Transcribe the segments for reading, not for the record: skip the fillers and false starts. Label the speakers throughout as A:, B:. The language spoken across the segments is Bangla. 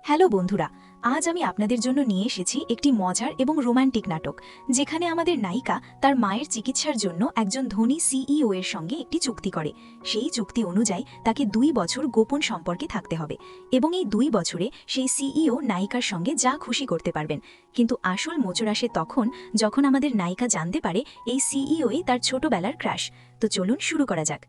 A: হ্যালো বন্ধুরা, আজ আমি আপনাদের জন্য নিয়ে এসেছি একটি মজার এবং রোমান্টিক নাটক, যেখানে আমাদের নায়িকা তার মায়ের চিকিৎসার জন্য একজন ধনী সিইও এর সঙ্গে একটি চুক্তি করে। সেই চুক্তি অনুযায়ী তাকে 2 বছর গোপন সম্পর্কে থাকতে হবে এবং এই 2 বছরে সেই সিইও নায়িকার সঙ্গে যা খুশি করতে পারবেন। কিন্তু আসল মোচড় আসে তখন যখন আমাদের নায়িকা জানতে পারে এই সিইওই তার ছোটবেলার ক্রাশ। তো চলুন শুরু করা যাক।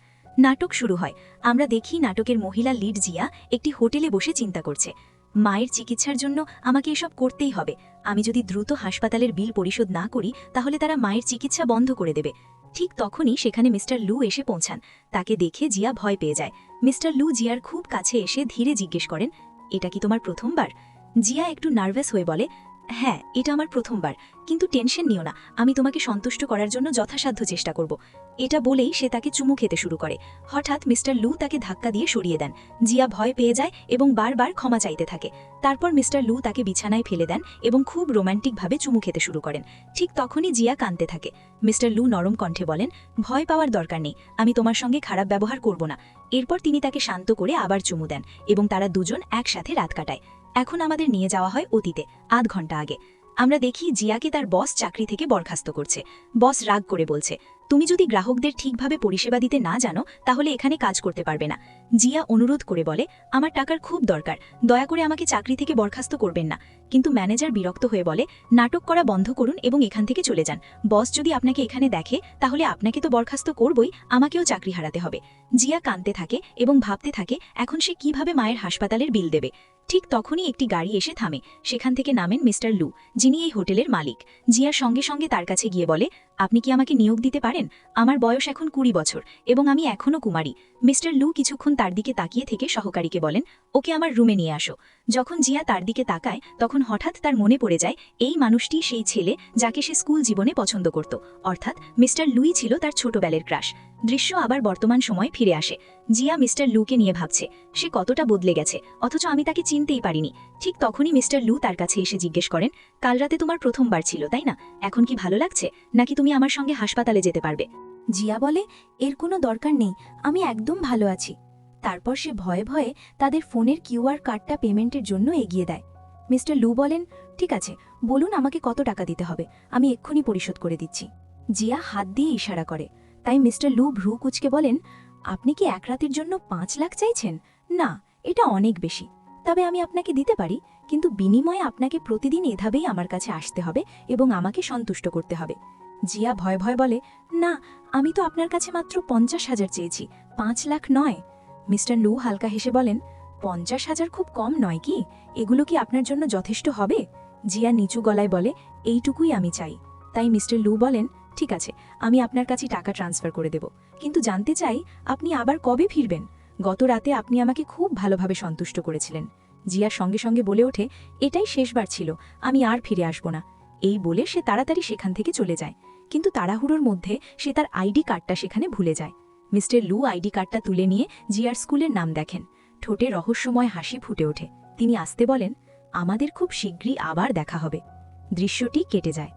A: নাটক শুরু হয়। আমরা দেখি নাটকের মহিলা লিড জিয়া একটি হোটেলে বসে চিন্তা করছে, মায়ের চিকিৎসার জন্য আমাকে এসব করতেই হবে। আমি যদি দ্রুত হাসপাতালের বিল পরিশোধ না করি তাহলে তারা মায়ের চিকিৎসা বন্ধ করে দেবে। ঠিক তখনই সেখানে মিস্টার লু এসে পৌঁছান। তাকে দেখে জিয়া ভয় পেয়ে যায়। মিস্টার লু জিয়ার খুব কাছে এসে ধীরে জিজ্ঞেস করেন, এটা কি তোমার প্রথমবার? জিয়া একটু নার্ভাস হয়ে বলে, হ্যাঁ, এটা আমার প্রথমবার, কিন্তু টেনশন নিও না, আমি তোমাকে সন্তুষ্ট করার জন্য যথাসাধ্য চেষ্টা করব। এটা বলেই সে তাকে চুমু খেতে শুরু করে। হঠাৎ মিস্টার লু তাকে ধাক্কা দিয়ে সরিয়ে দেন। জিয়া ভয় পেয়ে যায় এবং বারবার ক্ষমা চাইতে থাকে। তারপর মিস্টার লু তাকে বিছানায় ফেলে দেন এবং খুব রোম্যান্টিকভাবে চুমু খেতে শুরু করেন। ঠিক তখনই জিয়া কাঁদতে থাকে। মিস্টার লু নরম কণ্ঠে বলেন, ভয় পাওয়ার দরকার নেই, আমি তোমার সঙ্গে খারাপ ব্যবহার করব না। এরপর তিনি তাকে শান্ত করে আবার চুমু দেন এবং তারা দুজন একসাথে রাত কাটায়। এখন আমাদের নিয়ে যাওয়া হয় অতীতে, আধ ঘন্টা আগে। আমরা দেখি জিয়াকে তার বস চাকরি থেকে বরখাস্ত করছে। বস রাগ করে বলছে, তুমি যদি গ্রাহকদের ঠিকভাবে পরিষেবা দিতে না জানো তাহলে এখানে কাজ করতে পারবে না। জিয়া অনুরোধ করে বলে, আমার টাকার খুব দরকার, দয়া করে আমাকে চাকরি থেকে বরখাস্ত করবেন না। কিন্তু ম্যানেজার বিরক্ত হয়ে বলে, নাটক করা বন্ধ করুন এবং এখান থেকে চলে যান। বস যদি আপনাকে এখানে দেখে তাহলে আপনাকে তো বরখাস্ত করবই, আমাকেও চাকরি হারাতে হবে। জিয়া কাঁদতে থাকে এবং ভাবতে থাকে এখন সে কিভাবে মায়ের হাসপাতালের বিল দেবে। ঠিক তখনই একটি গাড়ি এসে থামে। সেখান থেকে নামেন মিস্টার লু, যিনি এই হোটেলের মালিক। জিয়ার সঙ্গে সঙ্গে তার কাছে গিয়ে বলে, আপনি কি আমাকে নিয়োগ দিতে পারেন? আমার বয়স এখন 20 বছর এবং আমি এখনও কুমারী। মিস্টার লু কিছুক্ষণ তার দিকে তাকিয়ে থেকে সহকারীকে বলেন, ওকে আমার রুমে নিয়ে আসো। যখন জিয়া তার দিকে তাকায় তখন হঠাৎ তার মনে পড়ে যায় এই মানুষটি সেই ছেলে যাকে সে স্কুল জীবনে পছন্দ করত, অর্থাৎ মিস্টার লুই ছিল তার ছোটবেলার ক্রাশ। দৃশ্য আবার বর্তমান সময়ে ফিরে আসে। জিয়া মিস্টার লুকে নিয়ে ভাবছে সে কতটা বদলে গেছে, অথচ আমি তাকে চিনতেই পারিনি। ঠিক তখনই মিস্টার লু তার কাছে এসে জিজ্ঞেস করেন, কাল রাতে তোমার প্রথমবার ছিল তাই না? এখন কি ভালো লাগছে, নাকি তুমি আমার সঙ্গে হাসপাতালে যেতে পারবে? জিয়া বলে, এর কোনো দরকার নেই, আমি একদম ভালো আছি। তারপর সে ভয়ে ভয়ে তাদের ফোনের কিউআর কার্ডটা পেমেন্টের জন্য এগিয়ে দেয়। মিস্টার লু বলেন, ঠিক আছে, বলুন আমাকে কত টাকা দিতে হবে, আমি এক্ষুনি পরিশোধ করে দিচ্ছি। জিয়া হাত দিয়ে ইশারা করে। তাই মিস্টার লু ভ্রু কুঁচকে বলেন, আপনি কি এক রাতের জন্য 5 লাখ চাইছেন? না, এটা অনেক বেশি। তবে আমি আপনাকে দিতে পারি, কিন্তু বিনিময়ে আপনাকে প্রতিদিন এভাবেই আমার কাছে আসতে হবে এবং আমাকে সন্তুষ্ট করতে হবে। জিয়া ভয় ভয় বলে, না, আমি তো আপনার কাছে মাত্র 50,000 চেয়েছি, 5 লাখ নয়। মিস্টার লু হালকা হেসে বলেন, 50,000 খুব কম নয় কি? এগুলো কি আপনার জন্য যথেষ্ট হবে? জিয়া নিচু গলায় বলে, এইটুকুই আমি চাই। তাই মিস্টার লু বলেন, ঠিক আছে, আমি আপনার কাছে টাকা ট্রান্সফার করে দেব, কিন্তু জানতে চাই আপনি আবার কবে ফিরবেন? গত রাতে আপনি আমাকে খুব ভালোভাবে সন্তুষ্ট করেছিলেন। জিয়া সঙ্গে সঙ্গে বলে ওঠে, এটাই শেষবার ছিল, আমি আর ফিরে আসব না। এই বলে সে তাড়াতাড়ি সেখান থেকে চলে যায়। কিন্তু তাড়াহুড়োর মধ্যে সে তার আইডি কার্ডটা সেখানে ভুলে যায়। মিস্টার লু আইডি কার্ডটা তুলে নিয়ে জিয়ার স্কুলের নাম দেখেন। ঠোঁটে রহস্যময় হাসি ফুটে ওঠে। তিনি আসতে বলেন, আমাদের খুব শীঘ্রই আবার দেখা হবে। দৃশ্যটি কেটে যায়।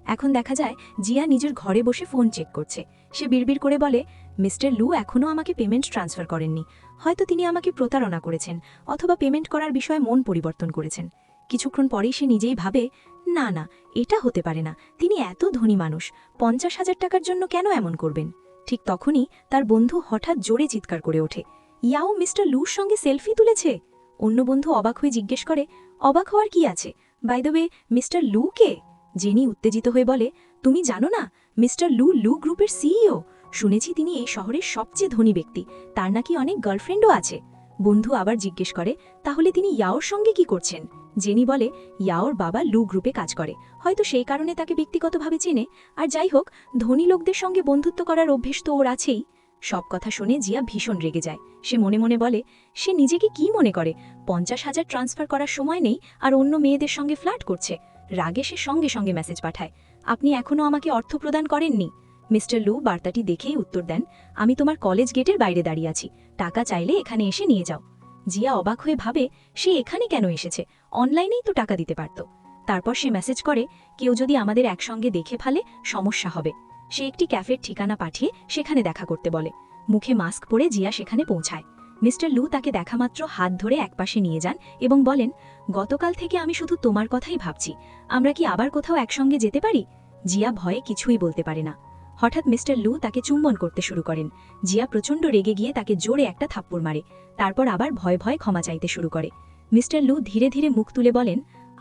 A: এখন দেখা যায় জিয়া নিজের ঘরে বসে ফোন চেক করছে। সে বিড়বিড় করে বলে, মিস্টার লু এখনও আমাকে পেমেন্ট ট্রান্সফার করেননি। হয়তো তিনি আমাকে প্রতারণা করেছেন, অথবা পেমেন্ট করার বিষয়ে মন পরিবর্তন করেছেন। কিছুক্ষণ পরেই সে নিজেই ভাবে, না না, এটা হতে পারে না, তিনি এত ধনী মানুষ, 50,000 টাকার জন্য কেন এমন করবেন? ঠিক তখনই তার বন্ধু হঠাৎ জোরে চিৎকার করে ওঠে, ইয়াও মিস্টার লুর সঙ্গে সেলফি তুলেছে। অন্য বন্ধু অবাক হয়ে জিজ্ঞেস করে, অবাক হওয়ার কি আছে? বাই দ্য ওয়ে, মিস্টার লু কে? জেনি উত্তেজিত হয়ে বলে, তুমি জানো না, মিস্টার লু লু গ্রুপের সিইও। শুনেছি তিনি এই শহরের সবচেয়ে ধনী ব্যক্তি, তার নাকি অনেক গার্লফ্রেন্ডও আছে। বন্ধু আবার জিজ্ঞেস করে, তাহলে তিনি ইয়াওর সঙ্গে কি করছেন? জেনি বলে, ইয়াওর বাবা লু গ্রুপে কাজ করে, হয়তো সেই কারণে তাকে ব্যক্তিগতভাবে চেনে। আর যাই হোক, ধনী লোকদের সঙ্গে বন্ধুত্ব করার অভ্যেস তো ওর আছেই। সব কথা শুনে জিয়া ভীষণ রেগে যায়। সে মনে মনে বলে, সে নিজেকে কি মনে করে? 50,000 ট্রান্সফার করার সময় নেই আর অন্য মেয়েদের সঙ্গে ফ্লার্ট করছে। রাগে সে সঙ্গে সঙ্গে মেসেজ পাঠায়, আপনি এখনও আমাকে অর্থ প্রদান করেননি। মিস্টার লু বার্তাটি দেখেই উত্তর দেন, আমি তোমার কলেজ গেটের বাইরে দাঁড়িয়ে আছি, টাকা চাইলে এখানে এসে নিয়ে যাও। জিয়া অবাক হয়ে ভাবে, সে এখানে কেন এসেছে? অনলাইনেই তো টাকা দিতে পারত। তারপর সে মেসেজ করে, কেউ যদি আমাদের একসঙ্গে দেখে ফেলে সমস্যা হবে। সে একটি ক্যাফের ঠিকানা পাঠিয়ে সেখানে দেখা করতে বলে। মুখে মাস্ক পরে জিয়া সেখানে পৌঁছায়। মিস্টার লু তাকে দেখামাত্র হাত ধরে একপাশে নিয়ে যান এবং বলেন, গতকাল থেকে আমি শুধু তোমার কথাই ভাবছি, আমরা কি আবার কোথাও একসঙ্গে যেতে পারি? জিয়া ভয়ে কিছুই বলতে পারে না। হঠাৎ মিস্টার লু তাকে চুম্বন করতে শুরু করেন। জিয়া প্রচণ্ড রেগে গিয়ে তাকে জোরে একটা থাপ্পড় মারে, তারপর আবার ভয়ে ভয়ে ক্ষমা চাইতে শুরু করে। মিস্টার লু ধীরে ধীরে মুখ তুলে বলেন,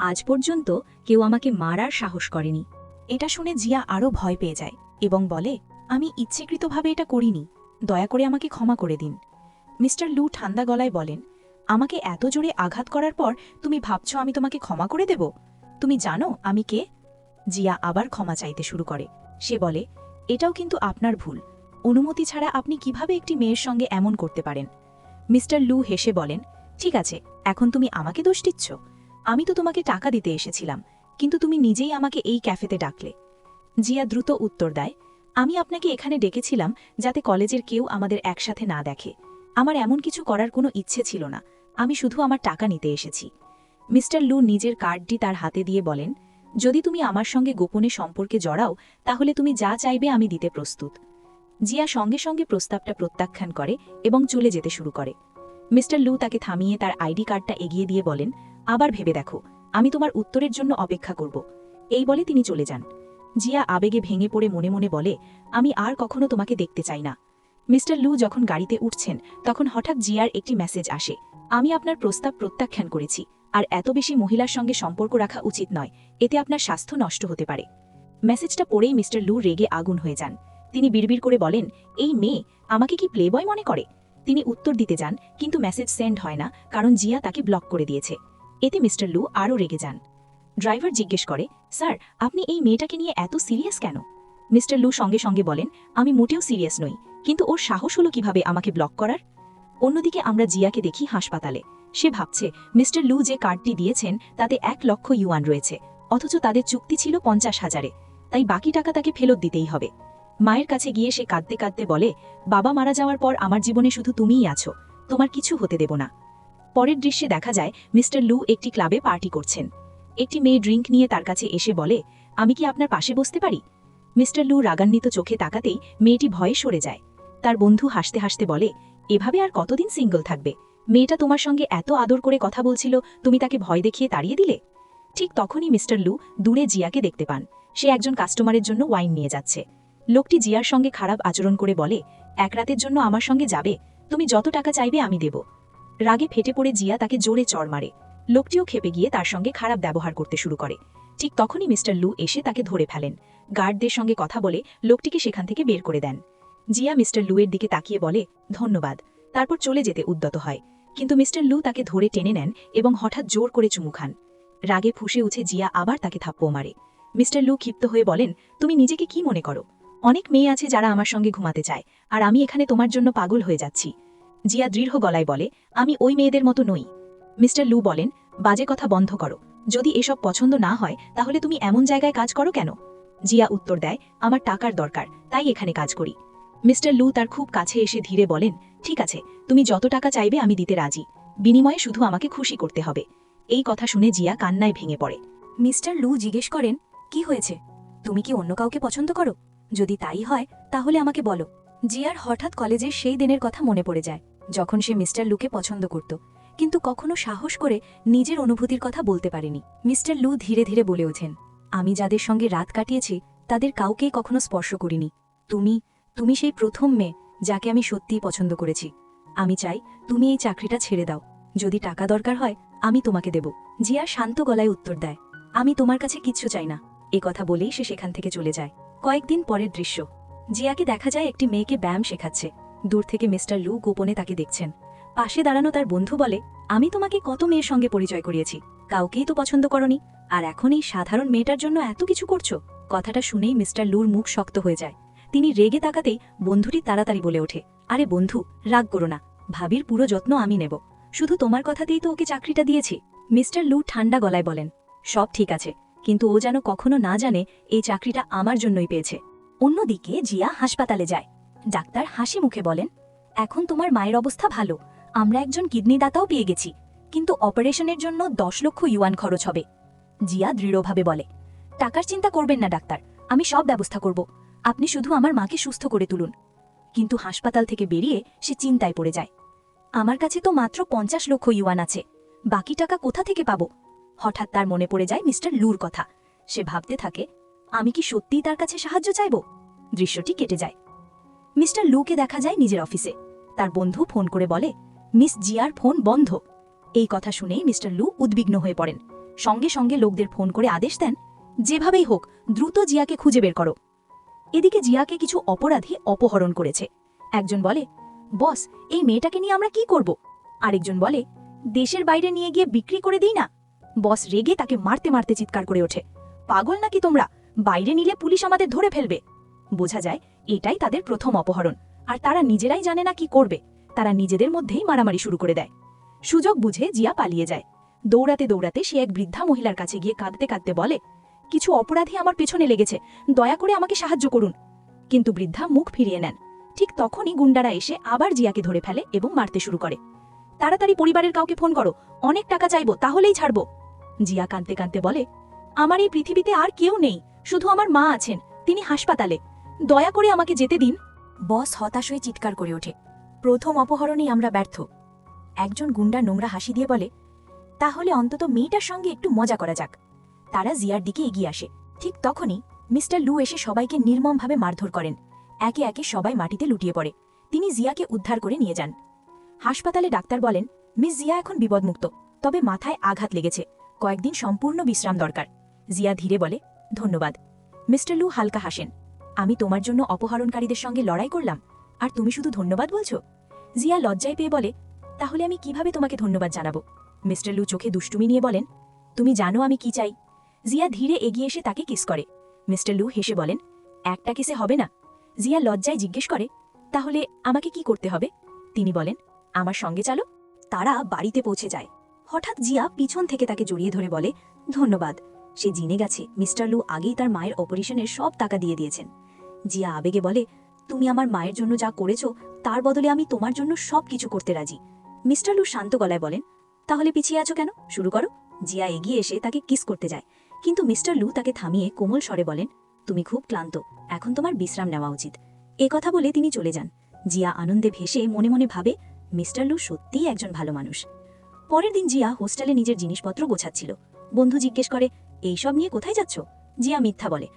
A: আজ পর্যন্ত কেউ আমাকে মারার সাহস করেনি। এটা শুনে জিয়া আরও ভয় পেয়ে যায় এবং বলে, আমি ইচ্ছেকৃতভাবে এটা করিনি, দয়া করে আমাকে ক্ষমা করে দিন। মিস্টার লু ঠান্ডা গলায় বলেন, আমাকে এত জোরে আঘাত করার পর তুমি ভাবছ আমি তোমাকে ক্ষমা করে দেব? তুমি জানো আমি কে? জিয়া আবার ক্ষমা চাইতে শুরু করে। সে বলে, এটাও কিন্তু আপনার ভুল, অনুমতি ছাড়া আপনি কিভাবে একটি মেয়ের সঙ্গে এমন করতে পারেন? মিস্টার লু হেসে বলেন, ঠিক আছে, এখন তুমি আমাকে দোষ দিচ্ছ? আমি তো তোমাকে টাকা দিতে এসেছিলাম, কিন্তু তুমি নিজেই আমাকে এই ক্যাফেতে ডাকলে। জিয়া দ্রুত উত্তর দেয়, আমি আপনাকে এখানে ডেকেছিলাম যাতে কলেজের কেউ আমাদের একসাথে না দেখে। আমার এমন কিছু করার কোনো ইচ্ছে ছিল না, আমি শুধু আমার টাকা নিতে এসেছি। মিস্টার লু নিজের কার্ডটি তার হাতে দিয়ে বলেন, যদি তুমি আমার সঙ্গে গোপনে সম্পর্কে জড়াও তাহলে তুমি যা চাইবে আমি দিতে প্রস্তুত। জিয়া সঙ্গে সঙ্গে প্রস্তাবটা প্রত্যাখ্যান করে এবং চলে যেতে শুরু করে। মিস্টার লু তাকে থামিয়ে তার আইডি কার্ডটা এগিয়ে দিয়ে বলেন, আবার ভেবে দেখো, আমি তোমার উত্তরের জন্য অপেক্ষা করব। এই বলে তিনি চলে যান। জিয়া আবেগে ভেঙে পড়ে মনে মনে বলে, আমি আর কখনো তোমাকে দেখতে চাই না। মিস্টার লু যখন গাড়িতে উঠছেন তখন হঠাৎ জিয়ার একটি মেসেজ আসে, আমি আপনার প্রস্তাব প্রত্যাখ্যান করেছি, আর এত বেশি মহিলার সঙ্গে সম্পর্ক রাখা উচিত নয়, এতে আপনার স্বাস্থ্য নষ্ট হতে পারে। মেসেজটা পড়েই মিস্টার লু রেগে আগুন হয়ে যান। তিনি বিড়বিড় করে বলেন, এই মেয়ে আমাকে কি প্লেবয় মনে করে? তিনি উত্তর দিতে যান, কিন্তু মেসেজ সেন্ড হয় না, কারণ জিয়া তাকে ব্লক করে দিয়েছে। এতে মিস্টার লু আরও রেগে যান। ড্রাইভার জিজ্ঞেস করে, স্যার, আপনি এই মেয়েটাকে নিয়ে এত সিরিয়াস কেন? মিস্টার লু সঙ্গে সঙ্গে বলেন, আমি মোটেও সিরিয়াস নই, কিন্তু ওর সাহস হলো কিভাবে আমাকে ব্লক করার? অন্যদিকে আমরা জিয়াকে দেখি হাসপাতালে। সে ভাবছে, মিস্টার লু যে কার্ডটি দিয়েছেন তাতে 1,00,000 ইউয়ান রয়েছে, অথচ তাদের চুক্তি ছিল 50,000-এ, তাই বাকি টাকা তাকে ফেরত দিতেই হবে। মায়ের কাছে গিয়ে সে কাঁদতে কাঁদতে বলে, বাবা মারা যাওয়ার পর আমার জীবনে শুধু তুমিই আছো, তোমার কিছু হতে দেব না। পরের দৃশ্যে দেখা যায় মিস্টার লু একটি ক্লাবে পার্টি করছেন। একটি মেয়ে ড্রিঙ্ক নিয়ে তার কাছে এসে বলে, আমি কি আপনার পাশে বসতে পারি? মিস্টার লু রাগান্বিত চোখে তাকাতেই মেয়েটি ভয়ে সরে যায়। তার বন্ধু হাসতে হাসতে বলে, এভাবে আর কতদিন সিঙ্গল থাকবে? মেয়েটা তোমার সঙ্গে এত আদর করে কথা বলছিল, তুমি তাকে ভয় দেখিয়ে তাড়িয়ে দিলে? ঠিক তখনই মিস্টার লু দূরে জিয়াকে দেখতে পান। সে একজন কাস্টমারের জন্য ওয়াইন নিয়ে যাচ্ছে। লোকটি জিয়ার সঙ্গে খারাপ আচরণ করে বলে, এক রাতের জন্য আমার সঙ্গে যাবে? তুমি যত টাকা চাইবে আমি দেব। রাগে ফেটে পড়ে জিয়া তাকে জোরে চড় মারে। লোকটিও খেপে গিয়ে তার সঙ্গে খারাপ ব্যবহার করতে শুরু করে। ঠিক তখনই মিস্টার লু এসে তাকে ধরে ফেলেন। গার্ডদের সঙ্গে কথা বলে লোকটিকে সেখান থেকে বের করে দেন। জিয়া মিস্টার লুয়ের দিকে তাকিয়ে বলে, ধন্যবাদ, তারপর চলে যেতে উদ্যত হয়। কিন্তু মিস্টার লু তাকে ধরে টেনে নেন এবং হঠাৎ জোর করে চুমু খান। রাগে ফুঁসে উঠে জিয়া আবার তাকে থাপ্পড় মারে। মিস্টার লু ক্ষিপ্ত হয়ে বলেন, তুমি নিজেকে কি মনে করো? অনেক মেয়ে আছে যারা আমার সঙ্গে ঘুমাতে চায়, আর আমি এখানে তোমার জন্য পাগল হয়ে যাচ্ছি। জিয়া দৃঢ় গলায় বলে, আমি ওই মেয়েদের মতো নই। মিস্টার লু বলেন, বাজে কথা বন্ধ করো, যদি এসব পছন্দ না হয় তাহলে তুমি এমন জায়গায় কাজ করো কেন? জিয়া উত্তর দেয়, আমার টাকার দরকার, তাই এখানে কাজ করি। মিস্টার লু তার খুব কাছে এসে ধীরে বলেন, ঠিক আছে, তুমি যত টাকা চাইবে আমি দিতে রাজি, বিনিময়ে শুধু আমাকে খুশি করতে হবে। এই কথা শুনে জিয়া কান্নায় ভেঙে পড়ে। মিস্টার লু জিজ্ঞেস করেন, কি হয়েছে? তুমি কি অন্য কাউকে পছন্দ করো? যদি তাই হয় তাহলে আমাকে বলো। জিয়ার হঠাৎ কলেজের সেই দিনের কথা মনে পড়ে যায়, যখন সে মিস্টার লুকে পছন্দ করত, কিন্তু কখনো সাহস করে নিজের অনুভূতির কথা বলতে পারেনি। মিস্টার লু ধীরে ধীরে বলে ওঠেন, আমি যাদের সঙ্গে রাত কাটিয়েছি তাদের কাউকেই কখনো স্পর্শ করিনি। তুমি তুমি সেই প্রথম মেয়ে যাকে আমি সত্যিই পছন্দ করেছি। আমি চাই তুমি এই চাকরিটা ছেড়ে দাও, যদি টাকা দরকার হয় আমি তোমাকে দেব। জিয়া শান্ত গলায় উত্তর দেয়, আমি তোমার কাছে কিচ্ছু চাই না। এ কথা বলেই সে সেখান থেকে চলে যায়। কয়েকদিন পরের দৃশ্য, জিয়াকে দেখা যায় একটি মেয়েকে ব্যায়াম শেখাচ্ছে। দূর থেকে মিস্টার লু গোপনে তাকে দেখছেন। পাশে দাঁড়ানো তার বন্ধু বলে, আমি তোমাকে কত মেয়ের সঙ্গে পরিচয় করিয়েছি, কাউকেই তো পছন্দ করনি, আর এখন এই সাধারণ মেয়েটার জন্য এত কিছু করছো? কথাটা শুনেই মিস্টার লুর মুখ শক্ত হয়ে যায়। তিনি রেগে তাকাতেই বন্ধুটি তাড়াতাড়ি বলে ওঠে, আরে বন্ধু, রাগ করো না, ভাবির পুরো যত্ন আমি নেব, শুধু তোমার কথাতেই তো ওকে চাকরিটা দিয়েছি। মিস্টার লু ঠান্ডা গলায় বলেন, সব ঠিক আছে, কিন্তু ও যেন কখনো না জানে এই চাকরিটা আমার জন্যই পেয়েছে। অন্যদিকে জিয়া হাসপাতালে যায়। ডাক্তার হাসি মুখে বলেন, এখন তোমার মায়ের অবস্থা ভালো, আমরা একজন কিডনি দাতাও পেয়ে গেছি, কিন্তু অপারেশনের জন্য 10 লক্ষ ইউয়ান খরচ হবে। জিয়া দৃঢ়ভাবে বলে, টাকার চিন্তা করবেন না ডাক্তার, আমি সব ব্যবস্থা করব, আপনি শুধু আমার মাকে সুস্থ করে তুলুন। কিন্তু হাসপাতাল থেকে বেরিয়ে সে চিন্তায় পড়ে যায়। আমার কাছে তো মাত্র 50 লক্ষ ইউয়ান আছে, বাকি টাকা কোথা থেকে পাবো? হঠাৎ তার মনে পড়ে যায় মিস্টার লুর কথা। সে ভাবতে থাকে, আমি কি সত্যিই তার কাছে সাহায্য চাইব? দৃশ্যটি কেটে যায়। মিস্টার লুকে দেখা যায় নিজের অফিসে। তার বন্ধু ফোন করে বলে, মিস জিয়ার ফোন বন্ধ। এই কথা শুনেই মিস্টার লু উদ্বিগ্ন হয়ে পড়েন। সঙ্গে সঙ্গে লোকদের ফোন করে আদেশ দেন, যেভাবেই হোক দ্রুত জিয়াকে খুঁজে বের করো। এদিকে জিয়াকে কিছু অপরাধী অপহরণ করেছে। একজন বলে, বস, এই মেয়েটাকে নিয়ে আমরা কি করব? আরেকজন বলে, দেশের বাইরে নিয়ে গিয়ে বিক্রি করে দিই না। বস রেগে তাকে মারতে মারতে চিৎকার করে ওঠে, পাগল নাকি তোমরা? বাইরে নিলে পুলিশ আমাদের ধরে ফেলবে। বোঝা যায় এটাই তাদের প্রথম অপহরণ, আর তারা নিজেরাই জানে না কি করবে। তারা নিজেদের মধ্যেই মারামারি শুরু করে দেয়। সুযোগ বুঝে জিয়া পালিয়ে যায়। দৌড়াতে দৌড়াতে সে এক বৃদ্ধা মহিলার কাছে গিয়ে কাঁদতে কাঁদতে বলে, কিছু অপরাধী আমার পেছনে লেগেছে, দয়া করে আমাকে সাহায্য করুন। কিন্তু বৃদ্ধা মুখ ফিরিয়ে নেন। ঠিক তখনই গুন্ডারা এসে আবার জিয়াকে ধরে ফেলে এবং মারতে শুরু করে। তাড়াতাড়ি পরিবারের কাউকে ফোন করো, অনেক টাকা চাইবো, তাহলেই ছাড়বো। জিয়া কাঁদতে কাঁদতে বলে, আমার এই পৃথিবীতে আর কেউ নেই, শুধু আমার মা আছেন, তিনি হাসপাতালে, দয়া করে আমাকে যেতে দিন। বস হতাশ হয়ে চিৎকার করে ওঠে, প্রথম অপহরণেই আমরা ব্যর্থ। একজন গুন্ডা নোংরা হাসি দিয়ে বলে, তাহলে অন্তত মেয়েটার সঙ্গে একটু মজা করা যাক। তারা জিয়ার দিকে এগিয়ে আসে। ঠিক তখনই মিস্টার লু এসে সবাইকে নির্মমভাবে মারধর করেন। একে একে সবাই মাটিতে লুটিয়ে পড়ে। তিনি জিয়াকে উদ্ধার করে নিয়ে যান। হাসপাতালে ডাক্তার বলেন, মিস জিয়া এখন বিপদমুক্ত, তবে মাথায় আঘাত লেগেছে, কয়েকদিন সম্পূর্ণ বিশ্রাম দরকার। জিয়া ধীরে বলে, ধন্যবাদ। মিস্টার লু হালকা হাসেন, আমি তোমার জন্য অপহরণকারীদের সঙ্গে লড়াই করলাম, আর তুমি শুধু ধন্যবাদ বলছো? জিয়া লজ্জায় পেয়ে বলে, তাহলে আমি কিভাবে তোমাকে ধন্যবাদ জানাবো? মিস্টার লু চোখে দুষ্টুমি নিয়ে বলেন, তুমি জানো আমি কি চাই? জিয়া ধীরে এগিয়ে এসে তাকে কিস করে। মিস্টার লু হেসে বলেন, একটা কিসে হবে না। জিয়া লজ্জায় জিজ্ঞেস করে, তাহলে আমাকে কি করতে হবে? তিনি বলেন, আমার সঙ্গে চলো। তারা বাড়িতে পৌঁছে যায়। হঠাৎ জিয়া পিছন থেকে তাকে জড়িয়ে ধরে বলে, ধন্যবাদ। সে জেনে গেছে মিস্টার লু আগেই তার মায়ের অপারেশনের সব টাকা দিয়ে দিয়েছেন। জিয়া আবেগে বলে, তুমি আমার মায়ের জন্য যা করেছ তার বদলে আমি তোমার জন্য সব কিছু করতে রাজি। মিস্টার লু শান্ত গলায় বলেন, তাহলে পিছিয়ে আছো কেন, শুরু করো। জিয়া এগিয়ে এসে তাকে কিস করতে যায়, কিন্তু মিস্টার লু তাকে থামিয়ে কোমল স্বরে বলেন, তুমি খুব ক্লান্ত, এখন তোমার বিশ্রাম নেওয়া উচিত। এ কথা বলে তিনি চলে যান। জিয়া আনন্দে ভেসে মনে মনে ভাবে, মিস্টার লু সত্যিই একজন ভালো মানুষ। পরের দিন জিয়া হোস্টেলে নিজের জিনিসপত্র গোছাচ্ছিল। বন্ধু জিজ্ঞেস করে, এইসব নিয়ে কোথায় যাচ্ছ? জিয়া মিথ্যা বলে,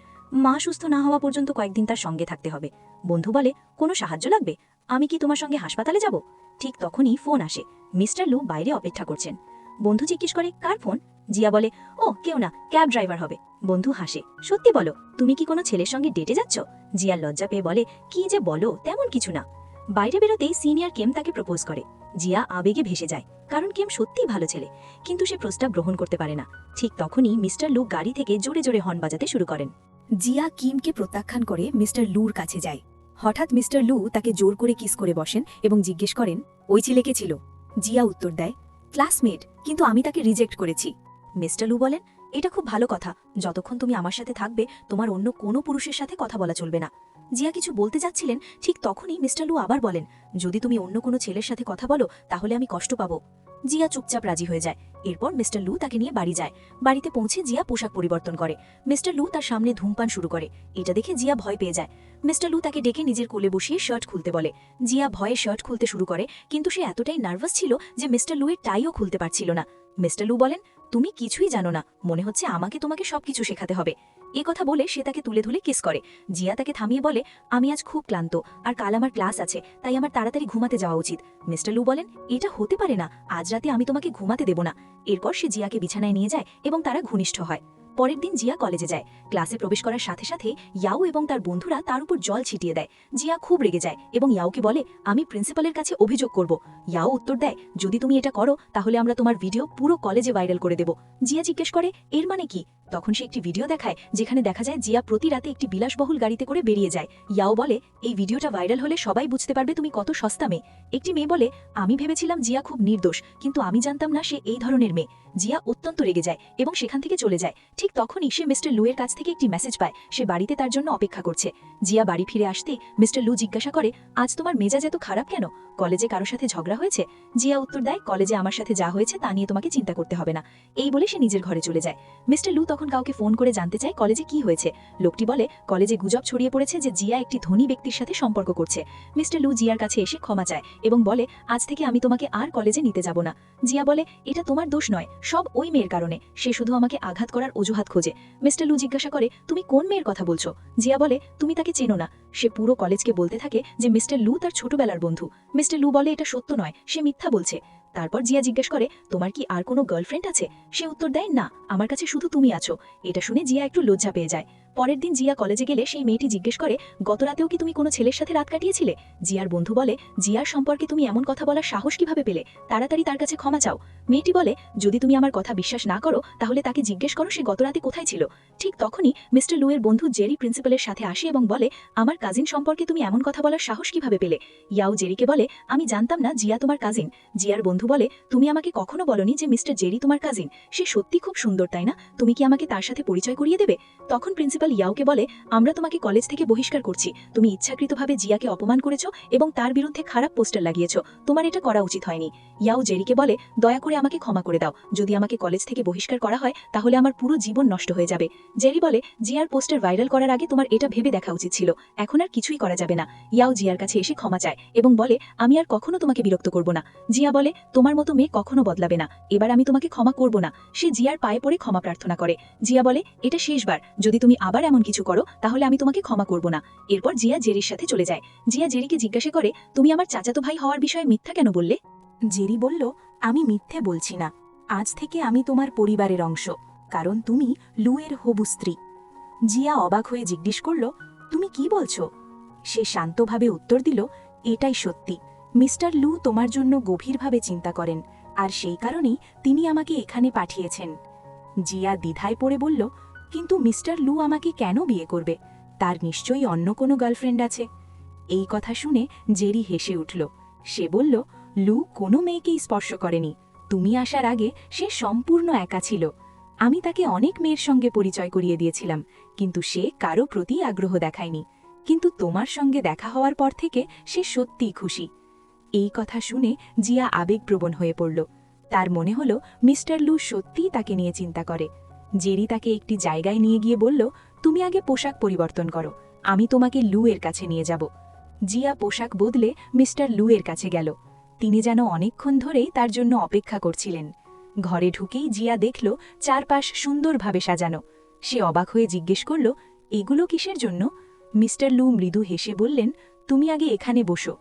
A: মা সুস্থ না হওয়া পর্যন্ত কয়েকদিন তার সঙ্গে থাকতে হবে। বন্ধু বলে, কোনো সাহায্য লাগবে? আমি কি তোমার সঙ্গে হাসপাতালে যাব? ঠিক তখনই ফোন আসে। মিস্টার লু বাইরে অপেক্ষা করছেন। বন্ধু জিজ্ঞেস করে, কার ফোন? জিয়া বলে, ও কেউ না, ক্যাব ড্রাইভার হবে। বন্ধু হাসে, সত্যি বলো, তুমি কি কোনো ছেলের সঙ্গে ডেটে যাচ্ছ? জিয়া লজ্জা পেয়ে বলে, কি যে বলো, তেমন কিছু না। বাইরে বেরোতেই সিনিয়র কেম তাকে প্রপোজ করে। জিয়া আবেগে ভেসে যায়, কারণ কেম সত্যিই ভালো ছেলে, কিন্তু সে প্রস্তাব গ্রহণ করতে পারে না। ঠিক তখনই মিস্টার লু গাড়ি থেকে জোরে জোরে হর্ন বাজাতে শুরু করেন। জিয়া কিমকে প্রত্যাখ্যান করে মিস্টার লুর কাছে যায়। হঠাৎ মিস্টার লু তাকে জোর করে কিস করে বসেন এবং জিজ্ঞেস করেন, ওই ছেলে কে ছিল? জিয়া উত্তর দেয়, ক্লাসমেট, কিন্তু আমি তাকে রিজেক্ট করেছি। মিস্টার লু বলেন, এটা খুব ভালো কথা, যতক্ষণ তুমি আমার সাথে থাকবে তোমার অন্য কোনো পুরুষের সাথে কথা বলা চলবে না। জিয়া কিছু বলতে যাচ্ছিলেন, ঠিক তখনই মিস্টার লু আবার বলেন, যদি তুমি অন্য কোনো ছেলের সাথে কথা বলো তাহলে আমি কষ্ট পাবো। জিয়া চুপচাপ রাজি হয়ে যায়। এরপর মিস্টার লু তাকে নিয়ে বাড়ি যায়। বাড়িতে পৌঁছে জিয়া পোশাক পরিবর্তন করে। মিস্টার লু তার সামনে ধূমপান শুরু করে। এটা দেখে জিয়া ভয় পেয়ে যায়। মিস্টার লু তাকে ডেকে নিজের কোলে বসিয়ে শার্ট খুলতে বলে। জিয়া ভয়ে শার্ট খুলতে শুরু করে, কিন্তু সে এতটাই নার্ভাস ছিল যে মিস্টার লু এর টাইও খুলতে পারছিল না। মিস্টার লু বলেন, তুমি কিছুই জানো না, মনে হচ্ছে আমাকে তোমাকে সবকিছু শেখাতে হবে। এ কথা বলে সে তাকে তুলে ধুলে কিস করে। জিয়া তাকে থামিয়ে বলে, আমি আজ খুব ক্লান্ত, আর কাল আমার ক্লাস আছে, তাই আমার তাড়াতাড়ি ঘুমাতে যাওয়া উচিত। মিস্টার লু বলেন, এটা হতে পারে না, আজ রাতে আমি তোমাকে ঘুমাতে দেব না। এরপর সে জিয়াকে বিছানায় নিয়ে যায় এবং তারা ঘনিষ্ঠ হয়। পরের দিন জিয়া কলেজে যায়। ক্লাসে প্রবেশ করার সাথে সাথে ইয়াও এবং তার বন্ধুরা তার উপর জল ছিটিয়ে দেয়। জিয়া খুব রেগে যায় এবং ইয়াওকে বলে, আমি প্রিন্সিপালের কাছে অভিযোগ করব। ইয়াও উত্তর দেয়, যদি তুমি এটা করো তাহলে আমরা তোমার ভিডিও পুরো কলেজে ভাইরাল করে দেব। জিয়া জিজ্ঞেস করে, এর মানে কি? তখন সে একটি ভিডিও দেখায় যেখানে দেখা যায় জিয়া প্রতি রাতে একটি বিলাসবহুল গাড়িতে করে বেরিয়ে যায়। ইয়াও বলে, এই ভিডিওটা ভাইরাল হলে সবাই বুঝতে পারবে তুমি কত সস্তা মেয়ে। একটি মেয়ে বলে, আমি ভেবেছিলাম জিয়া খুব নির্দোষ, কিন্তু আমি জানতাম না সে এই ধরনের মেয়ে। জিয়া অত্যন্ত রেগে যায় এবং সেখান থেকে চলে যায়। ঠিক তখনই সে মিস্টার লুয়ের কাছ থেকে একটি মেসেজ পায় সে বাড়িতে তার জন্য অপেক্ষা করছে। জিয়া বাড়ি ফিরে আসতে মিস্টার লু জিজ্ঞাসা করে, আজ তোমার মেজাজ এত খারাপ কেন? কলেজে কারোর সাথে ঝগড়া হয়েছে? জিয়া উত্তর দেয়, কলেজে আমার সাথে যা হয়েছে তা নিয়ে তোমাকে চিন্তা করতে হবে না। এই বলে সে নিজের ঘরে চলে যায়। মিস্টার লু তখন কাউকে ফোন করে জানতে চায় কলেজে কি হয়েছে। লোকটি বলে, কলেজে গুজব ছড়িয়ে পড়েছে যে জিয়া একটি ধনী ব্যক্তির সাথে সম্পর্ক করছে। মিস্টার লু জিয়ার কাছে এসে ক্ষমা চায় এবং বলে, আজ থেকে আমি তোমাকে আর কলেজে নিতে যাব না। জিয়া বলে, এটা তোমার দোষ নয়, সব ওই মেয়ের কারণে, সে শুধু আমাকে আঘাত করার অজুহাত খোঁজে। মিস্টার লু জিজ্ঞাসা করে, তুমি কোন মেয়ের কথা বলছো? জিয়া বলে, তুমি তাকে চেনো না। সে পুরো কলেজকে বলতে থাকে যে মিস্টার লু তার ছোটবেলার বন্ধু। মিস্টার লু বলে, এটা সত্য নয়, সে মিথ্যা বলছে। তারপর জিয়া জিজ্ঞেস করে, তোমার কি আর কোনো গার্লফ্রেন্ড আছে? সে উত্তর দেয়, না, আমার কাছে শুধু তুমি আছো। এটা শুনে জিয়া একটু লজ্জা পেয়ে যায়। পরের দিন জিয়া কলেজে গেলে সেই মেয়েটি জিজ্ঞেস করে, গত রাতেও কি তুমি কোনো ছেলের সাথে রাত কাটিয়েছিলে? জিয়ার বন্ধু বলে, জিয়ার সম্পর্কে তুমি এমন কথা বলার সাহস কিভাবে পেলে? তাড়াতাড়ি তার কাছে ক্ষমা চাও। মেয়েটি বলে, যদি তুমি আমার কথা বিশ্বাস না করো তাহলে তাকে জিজ্ঞেস করো সে গত রাতে কোথায় ছিল। ঠিক তখনই মিস্টার লুয়ের বন্ধু জেরি প্রিন্সিপালের সাথে আসে এবং বলে, আমার কাজিন সম্পর্কে তুমি এমন কথা বলার সাহস কিভাবে পেলে? ইয়াও জেরিকে বলে, আমি জানতাম না জিয়া তোমার কাজিন। জিয়ার বন্ধু বলে, তুমি আমাকে কখনো বলনি যে মিস্টার জেরি তোমার কাজিন। সে সত্যি খুব সুন্দর, তাই না? তুমি কি আমাকে তার সাথে পরিচয় করিয়ে দেবে? তখন প্রিন্সিপাল ইয়াওকে বলে, আমরা তোমাকে কলেজ থেকে বহিষ্কার করছি। তুমি ইচ্ছাকৃতভাবে জিয়াকে অপমান করেছো এবং তার বিরুদ্ধে খারাপ পোস্টার লাগিয়েছো। তোমার এটা করা উচিত হয়নি। ইয়াও জেরিকে বলে, দয়া করে আমাকে ক্ষমা করে দাও। যদি আমাকে কলেজ থেকে বহিষ্কার করা হয় তাহলে আমার পুরো জীবন নষ্ট হয়ে যাবে। জেরি বলে, জিয়ার পোস্টার ভাইরাল করার আগে তোমার এটা ভেবে দেখা উচিত ছিল। এখন আর কিছুই করা যাবে না। ইয়াও জিয়ার কাছে এসে ক্ষমা চায় এবং বলে, আমি আর কখনো তোমাকে বিরক্ত করব না। জিয়া বলে, তোমার মতো মেয়ে কখনো বদলাবে না, এবার আমি তোমাকে ক্ষমা করব না। সে জিয়ার পায়ে পড়ে ক্ষমা প্রার্থনা করে। জিয়া বলে, এটা শেষবার, যদি তুমি আবার এমন কিছু করো তাহলে আমি তোমাকে ক্ষমা করব না। এরপর জিয়া জেরির সাথে চলে যায়। জিয়া জেরিকে জিজ্ঞাসা করে, তুমি আমার চাচাতো ভাই হওয়ার বিষয়ে মিথ্যা কেন বললে? জেরি বলল, আমি মিথ্যে বলছি না। আজ থেকে আমি তোমার পরিবারের অংশ, কারণ তুমি লুয়ের হবু স্ত্রী। জিয়া অবাক হয়ে জিজ্ঞেস করল, তুমি কি বলছো? সে শান্তভাবে উত্তর দিল, এটাই সত্যি। মিস্টার লু তোমার জন্য গভীরভাবে চিন্তা করেন, আর সেই কারণেই তিনি আমাকে এখানে পাঠিয়েছেন। জিয়া দ্বিধায় পড়ে বলল, কিন্তু মিস্টার লু আমাকে কেন বিয়ে করবে? তার নিশ্চয়ই অন্য কোনো গার্লফ্রেন্ড আছে। এই কথা শুনে জেরি হেসে উঠল। সে বলল, লু কোনো মেয়েকেই স্পর্শ করেনি। তুমি আসার আগে সে সম্পূর্ণ একা ছিল। আমি তাকে অনেক মেয়ের সঙ্গে পরিচয় করিয়ে দিয়েছিলাম, কিন্তু সে কারো প্রতি আগ্রহ দেখায়নি। কিন্তু তোমার সঙ্গে দেখা হওয়ার পর থেকে সে সত্যিই খুশি। এই কথা শুনে জিয়া আবেগপ্রবণ হয়ে পড়ল। তার মনে হল মিস্টার লু সত্যিই তাকে নিয়ে চিন্তা করে। জেরি তাকে একটি জায়গায় নিয়ে গিয়ে বলল, তুমি আগে পোশাক পরিবর্তন করো, আমি তোমাকে লু এর কাছে নিয়ে যাব। জিয়া পোশাক বদলে মিস্টার লু এর কাছে গেল। তিনি যেন অনেকক্ষণ ধরেই তার জন্য অপেক্ষা করছিলেন। ঘরে ঢুকেই জিয়া দেখল চারপাশ সুন্দরভাবে সাজানো। সে অবাক হয়ে জিজ্ঞেস করল, এগুলো কিসের জন্য? মিস্টার লু মৃদু হেসে বললেন, তুমি আগে এখানে বসো।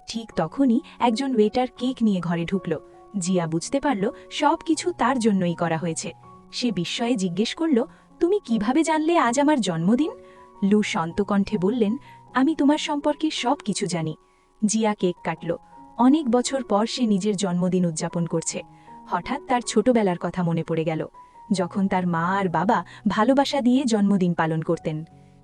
A: ঠিক তখনই একজন ওয়েটার কেক নিয়ে ঘরে ঢুকল। জিয়া বুঝতে পারল সব কিছু তার জন্যই করা হয়েছে। সে বিস্ময়ে জিজ্ঞেস করল, তুমি কিভাবে জানলে আজ আমার জন্মদিন? লু শান্ত কণ্ঠে বললেন, আমি তোমার সম্পর্কে সব কিছু জানি। জিয়া কেক কাটল। অনেক বছর পর সে নিজের জন্মদিন উদযাপন করছে। হঠাৎ তার ছোটবেলার কথা মনে পড়ে গেল, যখন তার মা আর বাবা ভালোবাসা দিয়ে জন্মদিন পালন করতেন।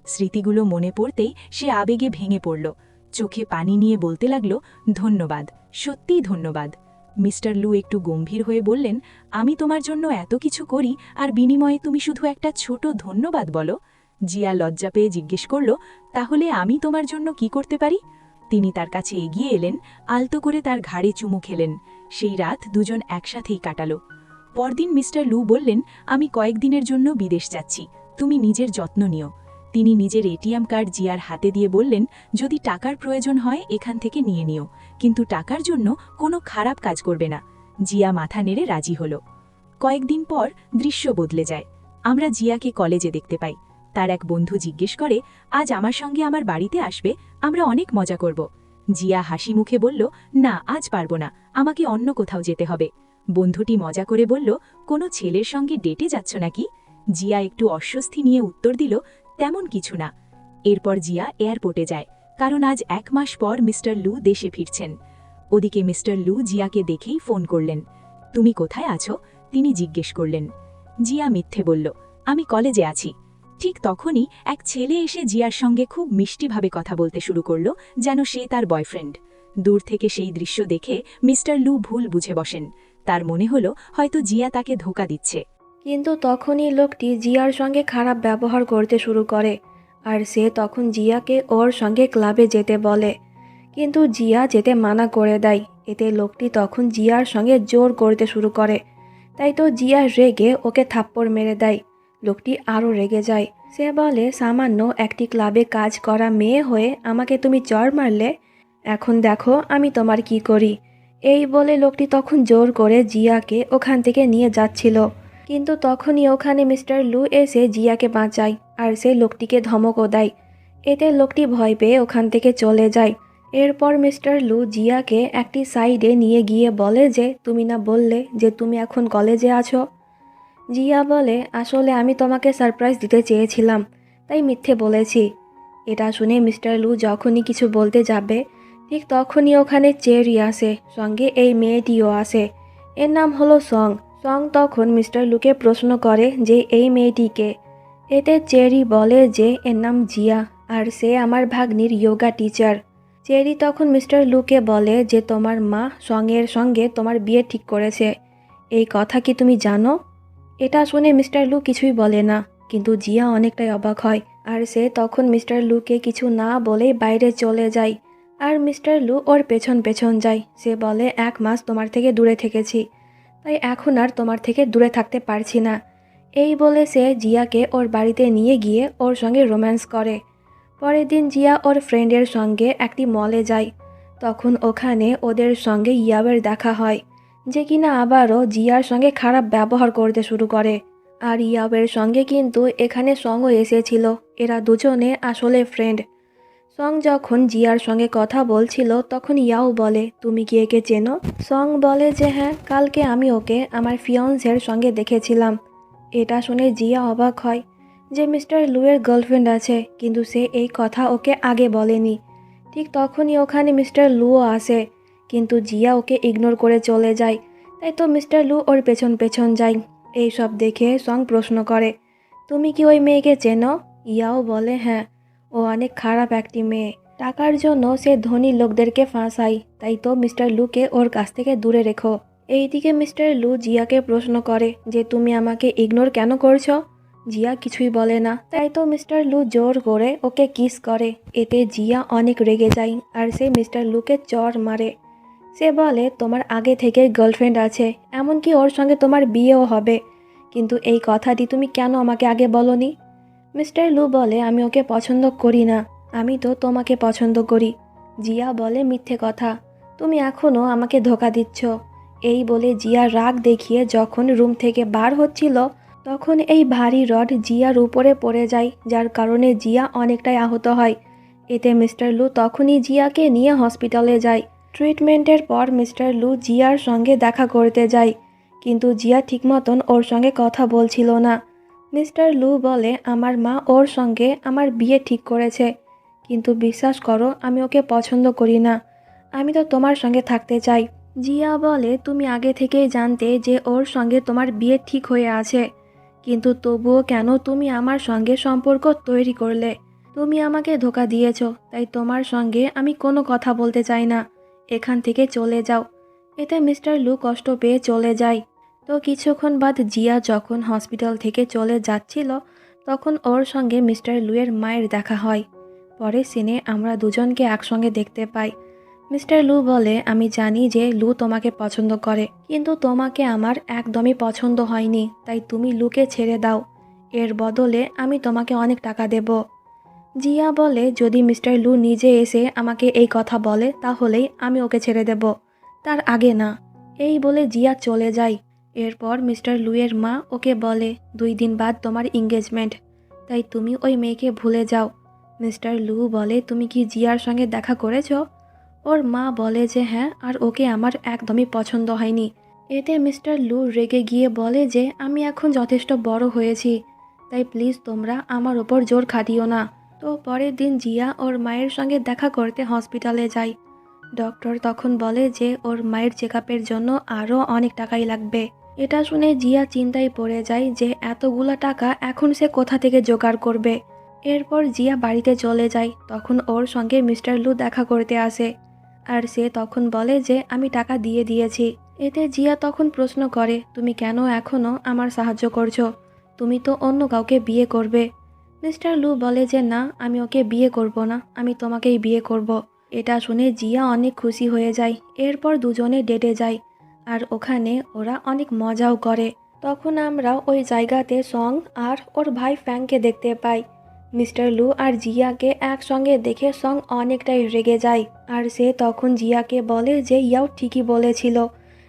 A: স্মৃতিগুলো মনে পড়তেই সে আবেগে ভেঙে পড়ল। চোখে পানি নিয়ে বলতে লাগল, ধন্যবাদ, সত্যিই ধন্যবাদ। মিস্টার লু একটু গম্ভীর হয়ে বললেন, আমি তোমার জন্য এত কিছু করি আর বিনিময়ে তুমি শুধু একটা ছোট ধন্যবাদ বলো? জিয়া লজ্জা পেয়ে জিজ্ঞেস করল, তাহলে আমি তোমার জন্য কি করতে পারি? তিনি তার কাছে এগিয়ে এলেন, আলতো করে তার ঘাড়ে চুমু খেলেন। সেই রাত দুজন একসাথেই কাটালো। পরদিন মিস্টার লু বললেন, আমি কয়েকদিনের জন্য বিদেশ যাচ্ছি, তুমি নিজের যত্ন নিও। তিনি নিজের এটিএম কার্ড জিয়ার হাতে দিয়ে বললেন, যদি টাকার প্রয়োজন হয় এখান থেকে নিয়ে নিও, কিন্তু টাকার জন্য কোনো খারাপ কাজ করবে না। জিয়া মাথা নেড়ে রাজি হল। কয়েকদিন পর দৃশ্য বদলে যায়। আমরা জিয়াকে কলেজে দেখতে পাই। তার এক বন্ধু জিজ্ঞেস করে, আজ আমার সঙ্গে আমার বাড়িতে আসবে, আমরা অনেক মজা করব। জিয়া হাসি মুখে বলল, না, আজ পারব না, আমাকে অন্য কোথাও যেতে হবে। বন্ধুটি মজা করে বলল, কোনো ছেলের সঙ্গে ডেটে যাচ্ছ নাকি? জিয়া একটু অস্বস্তি নিয়ে উত্তর দিল, তেমন কিছু না। এরপর জিয়া এয়ারপোর্টে যায়, কারণ আজ 1 মাস পর মিস্টার লু দেশে ফিরছেন। ওদিকে মিস্টার লু জিয়াকে দেখেই ফোন করলেন। তুমি কোথায় আছো? তিনি জিজ্ঞেস করলেন। জিয়া মিথ্যে বলল, আমি কলেজে আছি। ঠিক তখনই এক ছেলে এসে জিয়ার সঙ্গে খুব মিষ্টিভাবে কথা বলতে শুরু করল, যেন সে তার বয়ফ্রেন্ড। দূর থেকে সেই দৃশ্য দেখে মিস্টার লু ভুল বুঝে বসেন। তার মনে হল হয়তো জিয়া তাকে ধোঁকা দিচ্ছে।
B: কিন্তু তখনই লোকটি জিয়ার সঙ্গে খারাপ ব্যবহার করতে শুরু করে আর সে তখন জিয়াকে ওর সঙ্গে ক্লাবে যেতে বলে, কিন্তু জিয়া যেতে মানা করে দেয়। এতে লোকটি তখন জিয়ার সঙ্গে জোর করতে শুরু করে, তাই তো জিয়া রেগে ওকে থাপ্পড় মেরে দেয়। লোকটি আরও রেগে যায়। সে বলে, সামান্য একটি ক্লাবে কাজ করা মেয়ে হয়ে আমাকে তুমি চড় মারলে, এখন দেখো আমি তোমার কি করি। এই বলে লোকটি তখন জোর করে জিয়াকে ওখান থেকে নিয়ে যাচ্ছিল, কিন্তু তখনই ওখানে মিস্টার লু এসে জিয়াকে বাঁচায় আর সে লোকটিকে ধমকও দেয়। এতে লোকটি ভয় পেয়ে ওখান থেকে চলে যায়। এরপর মিস্টার লু জিয়াকে একটি সাইডে নিয়ে গিয়ে বলে যে, তুমি না বললে যে তুমি এখন কলেজে আছো? জিয়া বলে, আসলে আমি তোমাকে সারপ্রাইজ দিতে চেয়েছিলাম, তাই মিথ্যে বলেছি। এটা শুনে মিস্টার লু যখনই কিছু বলতে যাবে, ঠিক তখনই ওখানে চেরি আসে, সঙ্গে এই মেয়েটিও আসে। এর নাম হলো সং। সং তখন মিস্টার লুকে প্রশ্ন করে যে এই মেয়েটিকে। এতে চেরি বলে যে এর নাম জিয়া আর সে আমার ভাগ্নির যোগা টিচার। চেরি তখন মিস্টার লুকে বলে যে তোমার মা সঙ্গের সঙ্গে তোমার বিয়ে ঠিক করেছে, এই কথা কি তুমি জানো? এটা শুনে মিস্টার লু কিছুই বলে না, কিন্তু জিয়া অনেকটাই অবাক হয় আর সে তখন মিস্টার লুকে কিছু না বলেই বাইরে চলে যায়। আর মিস্টার লু ওর পেছন পেছন যায়। সে বলে, 1 মাস তোমার থেকে দূরে থেকেছি, তাই এখন আর তোমার থেকে দূরে থাকতে পারছি না। এই বলে সে জিয়াকে ওর বাড়িতে নিয়ে গিয়ে ওর সঙ্গে রোম্যান্স করে। পরের দিন জিয়া ওর ফ্রেন্ডের সঙ্গে একটি মলে যায়। তখন ওখানে ওদের সঙ্গে ইয়াবের দেখা হয়, যে কিনা আবারও জিয়ার সঙ্গে খারাপ ব্যবহার করতে শুরু করে। আর ইয়াবের সঙ্গে কিন্তু এখানে সঙ্গও এসেছিল। এরা দুজনে আসলে ফ্রেন্ড। সং যখন জিয়ার সঙ্গে কথা বলছিল তখন ইয়াও বলে, তুমি কি একে চেনো? সং বলে যে হ্যাঁ, কালকে আমি ওকে আমার ফিয়ন্সের সঙ্গে দেখেছিলাম। এটা শুনে জিয়া অবাক হয় যে মিস্টার লুয়ের গার্লফ্রেন্ড আছে, কিন্তু সে এই কথা ওকে আগে বলেনি। ঠিক তখনই ওখানে মিস্টার লুও আসে, কিন্তু জিয়া ওকে ইগনোর করে চলে যায়। তাই তো মিস্টার লু ওর পেছন পেছন যায়। এই সব দেখে সং প্রশ্ন করে, তুমি কি ওই মেয়েকে চেনো? ইয়াও বলে হ্যাঁ, ও অনেক খারাপ একটি মেয়ে। টাকার জন্য সে ধনী লোকদেরকে ফাঁসায়, তাই তো মিস্টার লুকে ওর কাছ থেকে দূরে রেখো। এইদিকে মিস্টার লু জিয়াকে প্রশ্ন করে যে তুমি আমাকে ইগনোর কেন করছো? জিয়া কিছুই বলে না, তাই তো মিস্টার লু জোর করে ওকে কিস করে। এতে জিয়া অনেক রেগে যায় আর সে মিস্টার লুকে চড় মারে। সে বলে, তোমার আগে থেকেই গার্লফ্রেন্ড আছে, এমনকি ওর সঙ্গে তোমার বিয়েও হবে, কিন্তু এই কথাটি তুমি কেন আমাকে আগে বলনি? মিস্টার লু বলে, আমি ওকে পছন্দ করি না, আমি তো তোমাকে পছন্দ করি। জিয়া বলে, মিথ্যে কথা, তুমি এখনও আমাকে ধোকা দিচ্ছ। এই বলে জিয়া রাগ দেখিয়ে যখন রুম থেকে বার হচ্ছিল, তখন এই ভারী রড জিয়ার উপরে পড়ে যায়, যার কারণে জিয়া অনেকটাই আহত হয়। এতে মিস্টার লু তখনই জিয়াকে নিয়ে হসপিটালে যায়। ট্রিটমেন্টের পর মিস্টার লু জিয়ার সঙ্গে দেখা করতে যায়, কিন্তু জিয়া ঠিক মতন ওর সঙ্গে কথা বলছিল না। মিস্টার লু বলে, আমার মা ওর সঙ্গে আমার বিয়ে ঠিক করেছে, কিন্তু বিশ্বাস করো আমি ওকে পছন্দ করি না, আমি তো তোমার সঙ্গে থাকতে চাই। জিয়া বলে, তুমি আগে থেকেই জানতে যে ওর সঙ্গে তোমার বিয়ে ঠিক হয়ে আছে, কিন্তু তবুও কেন তুমি আমার সঙ্গে সম্পর্ক তৈরি করলে? তুমি আমাকে ধোকা দিয়েছ, তাই তোমার সঙ্গে আমি কোনো কথা বলতে চাই না, এখান থেকে চলে যাও। এতে মিস্টার লু কষ্ট পেয়ে চলে যায়। তো কিছুক্ষণ বাদ জিয়া যখন হসপিটাল থেকে চলে যাচ্ছিল, তখন ওর সঙ্গে মিস্টার লুয়ের মায়ের দেখা হয়। পরের সিনে আমরা দুজনকে একসঙ্গে দেখতে পাই। মিস্টার লু বলে, আমি জানি যে লু তোমাকে পছন্দ করে, কিন্তু তোমাকে আমার একদমই পছন্দ হয়নি, তাই তুমি লুকে ছেড়ে দাও, এর বদলে আমি তোমাকে অনেক টাকা দেব। জিয়া বলে, যদি মিস্টার লু নিজে এসে আমাকে এই কথা বলে তাহলেই আমি ওকে ছেড়ে দেব, তার আগে না। এই বলে জিয়া চলে যায়। এরপর মিস্টার লুয়ের মা ওকে বলে, 2 দিন বাদ তোমার এঙ্গেজমেন্ট, তাই তুমি ওই মেয়েকে ভুলে যাও। মিস্টার লু বলে, তুমি কি জিয়ার সঙ্গে দেখা করেছো? ওর মা বলে যে হ্যাঁ, আর ওকে আমার একদমই পছন্দ হয়নি। এতে মিস্টার লু রেগে গিয়ে বলে যে আমি এখন যথেষ্ট বড় হয়েছি, তাই প্লিজ তোমরা আমার ওপর জোর খাটিও না। তো পরের দিন জিয়া ওর মায়ের সঙ্গে দেখা করতে হসপিটালে যায়। ডক্টর তখন বলে যে ওর মায়ের চেকআপের জন্য আরও অনেক টাকাই লাগবে। এটা শুনে জিয়া চিন্তায় পড়ে যায় যে এতগুলা টাকা এখন সে কোথা থেকে জোগাড় করবে। এরপর জিয়া বাড়িতে চলে যায়। তখন ওর সঙ্গে মিস্টার লু দেখা করতে আসে, আর সে তখন বলে যে আমি টাকা দিয়ে দিয়েছি। এতে জিয়া তখন প্রশ্ন করে, তুমি কেন এখনও আমার সাহায্য করছো? তুমি তো অন্য কাউকে বিয়ে করবে। মিস্টার লু বলে যে না, আমি ওকে বিয়ে করব না, আমি তোমাকেই বিয়ে করব। এটা শুনে জিয়া অনেক খুশি হয়ে যায়। এরপর দুজনে ডেটে যায় আর ওখানে ওরা অনেক মজাও করে। তখন আমরা ওই জায়গাতে সং আর ওর ভাই ফ্যাংকে দেখতে পাই। মিস্টার লু আর জিয়াকে একসঙ্গে দেখে সং অনেকটাই রেগে যায় আর সে তখন জিয়াকে বলে যে ইয়াও ঠিকই বলেছিল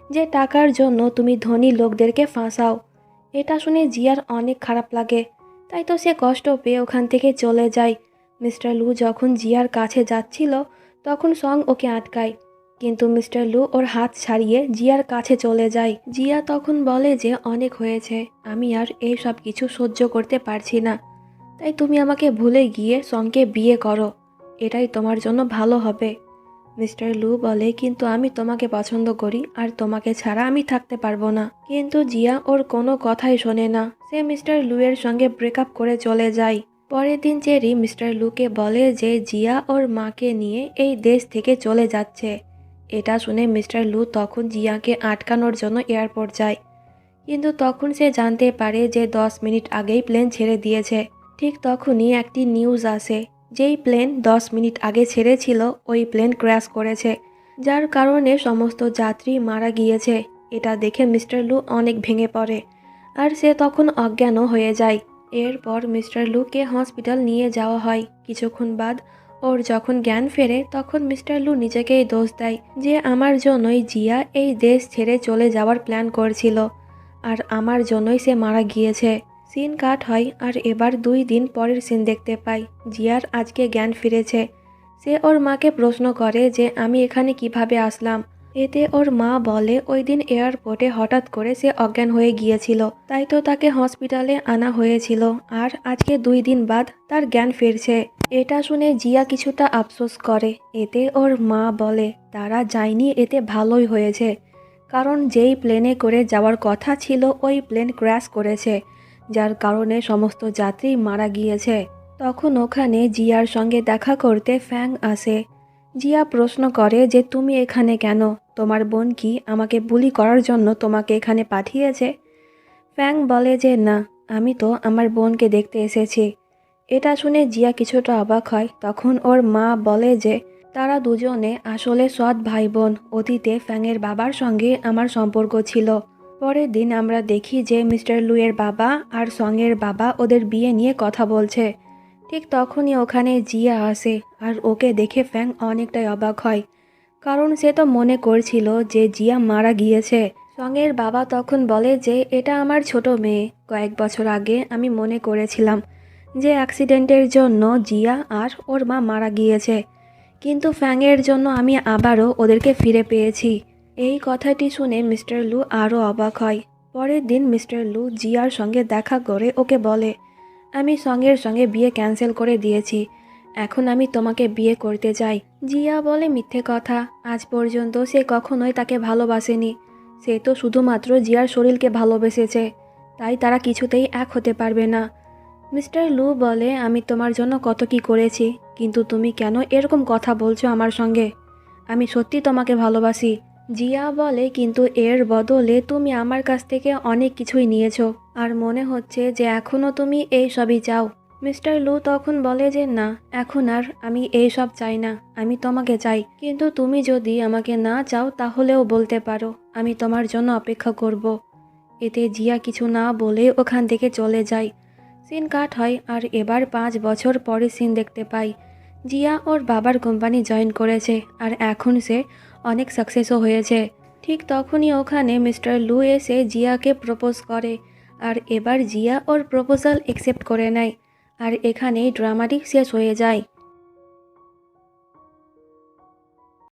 B: যে টাকার জন্য তুমি ধনী লোকদেরকে ফাঁসাও। এটা শুনে জিয়ার অনেক খারাপ লাগে, তাই তো সে কষ্ট পেয়ে ওখান থেকে চলে যায়। মিস্টার লু যখন জিয়ার কাছে যাচ্ছিল তখন সং ওকে আটকায়, কিন্তু মিস্টার লু ওর হাত ছাড়িয়ে জিয়ার কাছে চলে যায়। জিয়া তখন বলে যে অনেক হয়েছে, আমি আর এই সব কিছু সহ্য করতে পারছি না, তাই তুমি আমাকে ভুলে গিয়ে সঙ্গে বিয়ে করো, এটাই তোমার জন্য ভালো হবে। মিস্টার লু বলে, কিন্তু আমি তোমাকে পছন্দ করি আর তোমাকে ছাড়া আমি থাকতে পারবো না। কিন্তু জিয়া ওর কোনো কথাই শোনে না, সে মিস্টার লু এর সঙ্গে ব্রেকআপ করে চলে যায়। পরের দিন চেরি মিস্টার লুকে বলে যে জিয়া ওর মাকে নিয়ে এই দেশ থেকে চলে যাচ্ছে। এটা শুনে মিস্টার লু তখন জিয়াকে আটকানোর জন্য এয়ারপোর্ট যায়, কিন্তু তখন সে জানতে পারে যে 10 মিনিট আগেই প্লেন ছেড়ে দিয়েছে। ঠিক তখনই একটি নিউজ আসে, যেই প্লেন 10 মিনিট আগে ছেড়েছিল ওই প্লেন ক্র্যাশ করেছে, যার কারণে সমস্ত যাত্রী মারা গিয়েছে। এটা দেখে মিস্টার লু অনেক ভেঙে পড়ে আর সে তখন অজ্ঞানও হয়ে যায়। এরপর মিস্টার লুকে হসপিটাল নিয়ে যাওয়া হয়। কিছুক্ষণ বাদ ওর যখন জ্ঞান ফেরে তখন মিস্টার লু নিজেকেই দোষ দেয় যে আমার জন্যই জিয়া এই দেশ ছেড়ে চলে যাওয়ার প্ল্যান করছিল আর আমার জন্যই সে মারা গিয়েছে। সিন কাট হয় আর এবার 2 দিন পরের সিন দেখতে পাই। জিয়ার আজকে জ্ঞান ফিরেছে। সে ওর মাকে প্রশ্ন করে যে আমি এখানে কিভাবে আসলাম। এতে ওর মা বলে ওই দিন এয়ারপোর্টে হঠাৎ করে সে অজ্ঞান হয়ে গিয়েছিল, তাই তো তাকে হসপিটালে আনা হয়েছিল আর আজকে 2 দিন বাদ তার জ্ঞান ফিরছে। এটা শুনে জিয়া কিছুটা আফসোস করে। এতে ওর মা বলে তারা যায়নি, এতে ভালোই হয়েছে, কারণ যেই প্লেনে করে যাওয়ার কথা ছিল ওই প্লেন ক্র্যাশ করেছে, যার কারণে সমস্ত যাত্রী মারা গিয়েছে। তখন ওখানে জিয়ার সঙ্গে দেখা করতে ফ্যাং আসে। জিয়া প্রশ্ন করে যে তুমি এখানে কেন? তোমার বোন কি আমাকে বুলি করার জন্য তোমাকে এখানে পাঠিয়েছে? ফ্যাং বলে যে না, আমি তো আমার বোনকে দেখতে এসেছি। এটা শুনে জিয়া কিছুটা অবাক হয়। তখন ওর মা বলে যে তারা দুজনে আসলে সৎ ভাই বোন। অতীতে ফ্যাংয়ের বাবার সঙ্গে আমার সম্পর্ক ছিল। পরের দিন আমরা দেখি যে মিস্টার লুয়ের বাবা আর সঙের বাবা ওদের বিয়ে নিয়ে কথা বলছে। ঠিক তখনই ওখানে জিয়া আসে আর ওকে দেখে ফ্যাং অনেকটাই অবাক হয়, কারণ সে তো মনে করছিল যে জিয়া মারা গিয়েছে। সঙের বাবা তখন বলে যে এটা আমার ছোট মেয়ে, কয়েক বছর আগে আমি মনে করেছিলাম যে অ্যাক্সিডেন্টের জন্য জিয়া আর ওর মা মারা গিয়েছে, কিন্তু ফ্যাংয়ের জন্য আমি আবারও ওদেরকে ফিরে পেয়েছি। এই কথাটি শুনে মিস্টার লু আরও অবাক হয়। পরের দিন মিস্টার লু জিয়ার সঙ্গে দেখা করে ওকে বলে আমি সঙ্গের সঙ্গে বিয়ে ক্যান্সেল করে দিয়েছি, এখন আমি তোমাকে বিয়ে করতে চাই। জিয়া বলে মিথ্যে কথা, আজ পর্যন্ত সে কখনোই তাকে ভালোবাসেনি, সে তো শুধুমাত্র জিয়ার শরীরকে ভালোবেসেছে, তাই তারা কিছুতেই এক হতে পারবে না। মিস্টার লু বলে আমি তোমার জন্য কত কি করেছি, কিন্তু তুমি কেন এরকম কথা বলছো আমার সঙ্গে? আমি সত্যি তোমাকে ভালোবাসি। জিয়া বলে কিন্তু এর বদলে তুমি আমার কাছ থেকে অনেক কিছুই নিয়েছো আর মনে হচ্ছে যে এখনও তুমি এই সবই চাও। মিস্টার লু তখন বলে যে না, এখন আর আমি এই সব চাই না, আমি তোমাকে চাই, কিন্তু তুমি যদি আমাকে না চাও তাহলেও বলতে পারো, আমি তোমার জন্য অপেক্ষা করব। এতে জিয়া কিছু না বলে ওখান থেকে চলে যায়। সিন কাট হয় আর এবার 5 বছর পরে সিন দেখতে পাই। জিয়া ওর বাবার কোম্পানি জয়েন করেছে আর এখন সে অনেক সাকসেসও হয়েছে। ঠিক তখনই ওখানে মিস্টার লু এসে জিয়াকে প্রপোজ করে আর এবার জিয়া ওর প্রপোজাল অ্যাকসেপ্ট করে নেয় আর এখানেই ড্রামাটি শেষ হয়ে যায়।